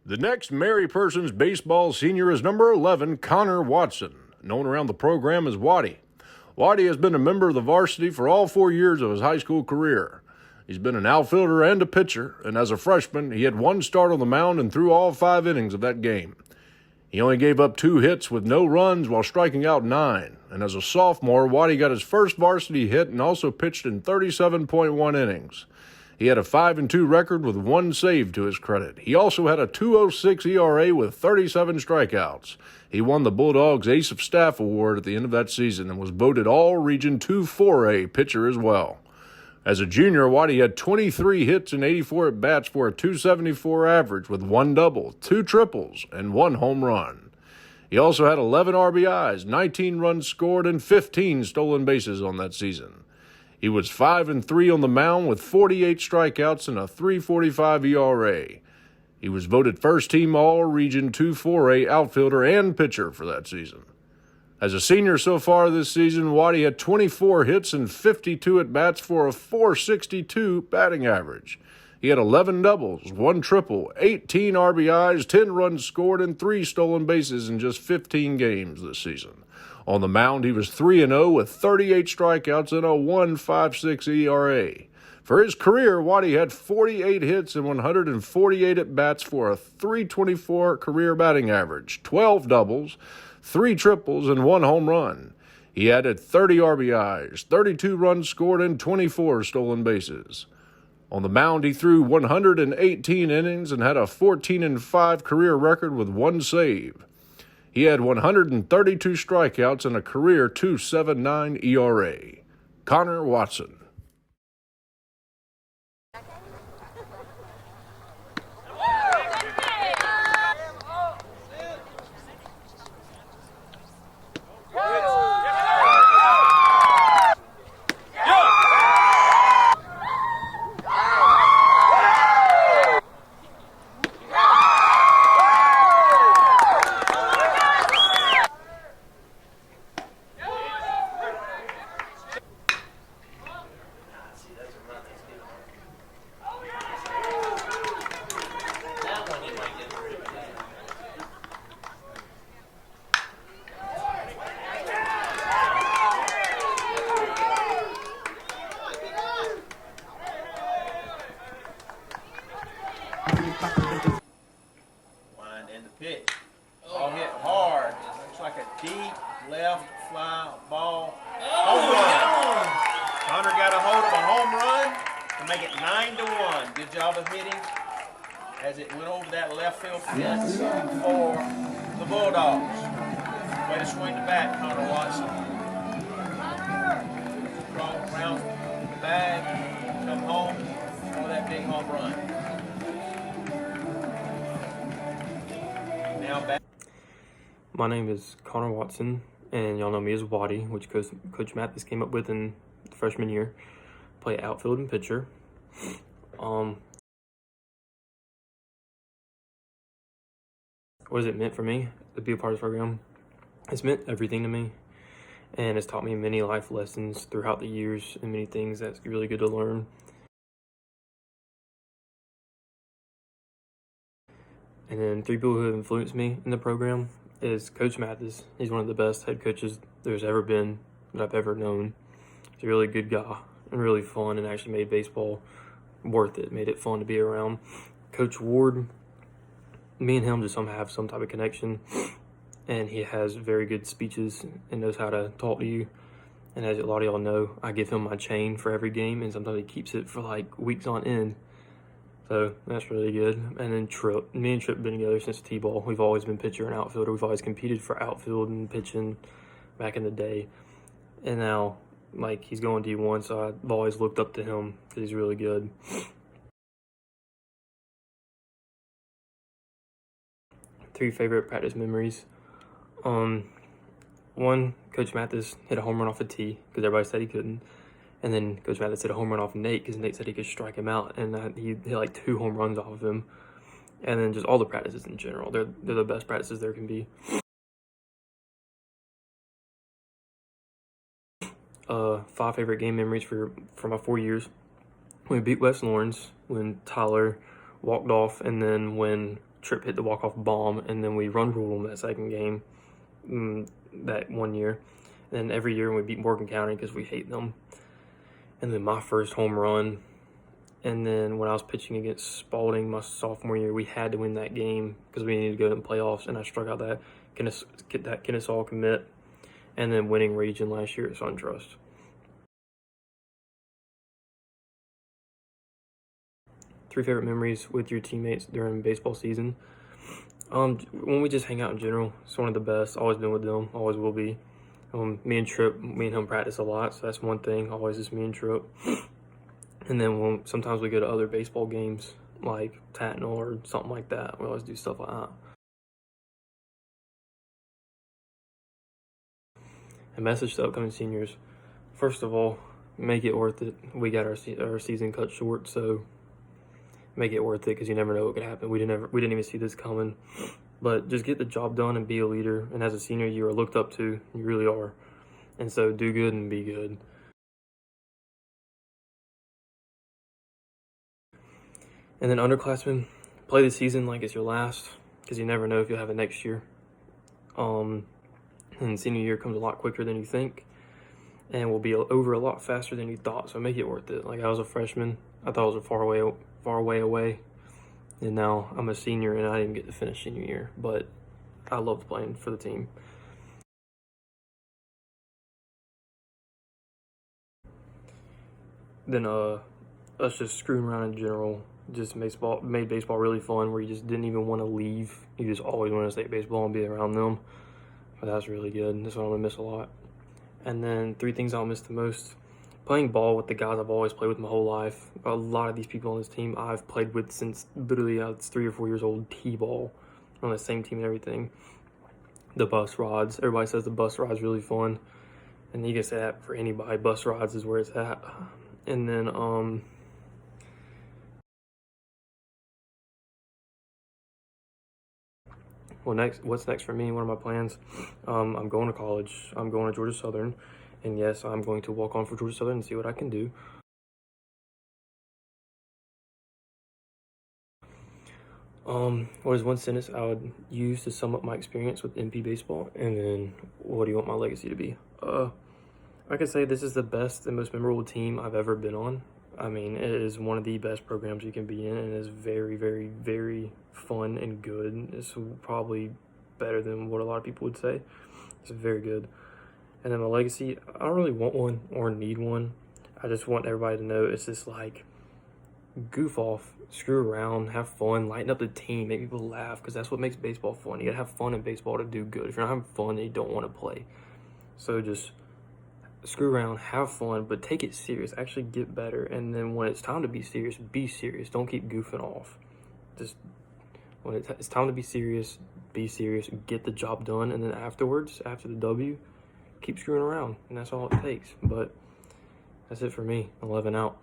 The next Mary Persons baseball senior is number 11, Connor Watson, known around the program as Waddy. Waddy has been a member of the varsity for all 4 years of his high school career. He's been an outfielder and a pitcher, and as a freshman, he had one start on the mound and threw all 5 innings of that game. He only gave up 2 hits with no runs while striking out 9, and as a sophomore, Waddy got his first varsity hit and also pitched in 37.1 innings. He had a 5-2 record with 1 save to his credit. He also had a 2.06 ERA with 37 strikeouts. He won the Bulldogs Ace of Staff Award at the end of that season and was voted All-Region 2-4A pitcher as well. As a junior, Waddy had 23 hits and 84 at-bats for a .274 average with 1 double, 2 triples, and 1 home run. He also had 11 RBIs, 19 runs scored, and 15 stolen bases on that season. He was 5-3 on the mound with 48 strikeouts and a .345 ERA. He was voted first-team All-Region 2-4A outfielder and pitcher for that season. As a senior so far this season, Waddy had 24 hits and 52 at-bats for a .462 batting average. He had 11 doubles, 1 triple, 18 RBIs, 10 runs scored, and 3 stolen bases in just 15 games this season. On the mound, he was 3-0 with 38 strikeouts and a .156 ERA. For his career, Waddy had 48 hits and 148 at-bats for a .324 career batting average, 12 doubles, 3 triples, and 1 home run. He added 30 RBIs, 32 runs scored, and 24 stolen bases. On the mound, he threw 118 innings and had a 14-5 career record with 1 save. He had 132 strikeouts and a career .279 ERA. Connor Watson. Wind and the pitch. All hit hard. It looks like a deep left fly ball. Home run. Connor got a hold of a home run to make it 9-1. Good job of hitting as it went over that left field fence for the Bulldogs. Way to swing the bat, Connor Watson. Crawl around the bag, come home for that big home run. My name is Connor Watson, and y'all know me as Waddy, which Coach Mathis came up with in the freshman year. Play outfield and pitcher. What has it meant for me to be a part of this program? It's meant everything to me, and it's taught me many life lessons throughout the years and many things that's really good to learn. And then 3 people who have influenced me in the program is Coach Mathis. He's one of the best head coaches there's ever been that I've ever known. He's a really good guy and really fun, and actually made baseball worth it, made it fun to be around. Coach Ward, me and him just have some type of connection, and he has very good speeches and knows how to talk to you. And as a lot of y'all know, I give him my chain for every game, and sometimes he keeps it for like weeks on end. So that's really good. And then Tripp. Me and Tripp have been together since T-ball. We've always been pitcher and outfielder. We've always competed for outfield and pitching back in the day. And now, like, he's going D1, so I've always looked up to him because he's really good. 3 favorite practice memories. One, Coach Mathis hit a home run off a tee because everybody said he couldn't. And then Coach Mathis hit a home run off Nate because Nate said he could strike him out, and he hit like 2 home runs off of him. And then just all the practices in general. They're the best practices there can be. 5 favorite game memories for my 4 years. We beat West Lawrence when Tyler walked off, and then when Tripp hit the walk-off bomb, and then we run ruled them that second game that one year. And then every year we beat Morgan County because we hate them. And then my first home run. And then when I was pitching against Spalding my sophomore year, we had to win that game because we needed to go to the playoffs, and I struck out that Kennesaw commit, and then winning region last year at SunTrust. Three favorite memories with your teammates during baseball season. When we just hang out in general, it's one of the best. Always been with them, always will be. Me and him practice a lot, so that's one thing. Always just me and Tripp. And then sometimes we go to other baseball games, like Tatnall or something like that. We always do stuff like that. A message to upcoming seniors. First of all, make it worth it. We got our season cut short, so make it worth it because you never know what could happen. We didn't even see this coming. But just get the job done and be a leader. And as a senior, you are looked up to. You really are. And so do good and be good. And then underclassmen, play the season like it's your last because you never know if you'll have it next year. And senior year comes a lot quicker than you think and will be over a lot faster than you thought. So make it worth it. Like I was a freshman. I thought it was a far way away. And now I'm a senior and I didn't get to finish senior year. But I loved playing for the team. Then us just screwing around in general just made baseball really fun where you just didn't even want to leave. You just always want to stay at baseball and be around them. But that's really good. That's what I'm going to miss a lot. And then 3 things I'll miss the most. Playing ball with the guys I've always played with my whole life. A lot of these people on this team I've played with since literally I was 3 or 4 years old. T-ball. On the same team and everything. The bus rods. Everybody says the bus rod's really fun. And you can say that for anybody. Bus rods is where it's at. And then, what's next for me? What are my plans? I'm going to college. I'm going to Georgia Southern. And yes, I'm going to walk on for Georgia Southern and see what I can do. What is one sentence I would use to sum up my experience with MP baseball? And then what do you want my legacy to be? I could say this is the best and most memorable team I've ever been on. I mean, it is one of the best programs you can be in, and it is very, very, very fun and good. It's probably better than what a lot of people would say. It's very good. And then my legacy, I don't really want one or need one. I just want everybody to know it's just like goof off, screw around, have fun, lighten up the team, make people laugh, because that's what makes baseball fun. You gotta have fun in baseball to do good. If you're not having fun, then you don't want to play. So just screw around, have fun, but take it serious. Actually get better. And then when it's time to be serious, be serious. Don't keep goofing off. Just when it's time to be serious, get the job done. And then afterwards, after the W, keep screwing around. And that's all it takes. But that's it for me. 11 out.